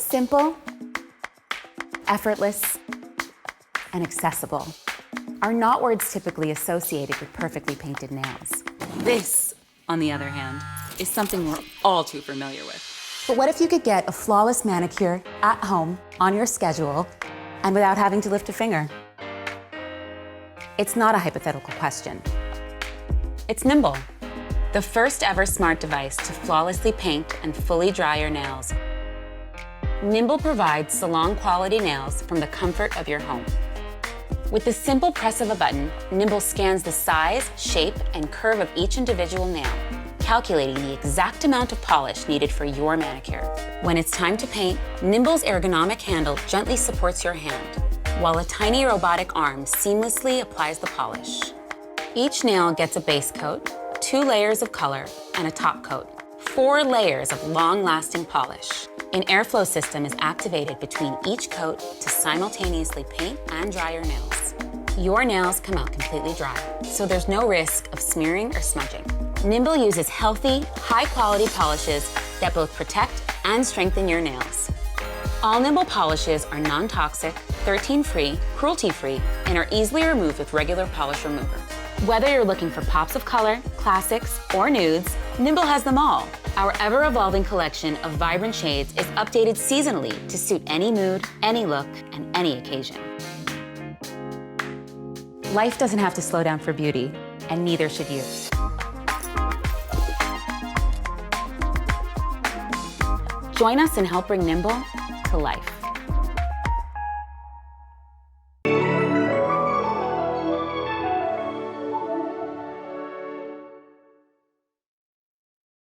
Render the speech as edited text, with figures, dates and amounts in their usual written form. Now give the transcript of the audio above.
Simple, effortless, and accessible are not words typically associated with perfectly painted nails. This, on the other hand, is something we're all too familiar with. But what if you could get a flawless manicure at home, on your schedule, and without having to lift a finger? It's not a hypothetical question. It's Nimble, the first ever smart device to flawlessly paint and fully dry your nails. Nimble provides salon quality nails from the comfort of your home. With the simple press of a button, Nimble scans the size, shape, and curve of each individual nail, calculating the exact amount of polish needed for your manicure. When it's time to paint, Nimble's ergonomic handle gently supports your hand, while a tiny robotic arm seamlessly applies the polish. Each nail gets a base coat, 2 layers of color, and a top coat, 4 layers of long-lasting polish. An airflow system is activated between each coat to simultaneously paint and dry your nails. Your nails come out completely dry, so there's no risk of smearing or smudging. Nimble uses healthy, high-quality polishes that both protect and strengthen your nails. All Nimble polishes are non-toxic, 13-free, cruelty-free, and are easily removed with regular polish remover. Whether you're looking for pops of color, classics, or nudes, Nimble has them all. Our ever-evolving collection of vibrant shades is updated seasonally to suit any mood, any look, and any occasion. Life doesn't have to slow down for beauty, and neither should you. Join us and help bring Nimble to life.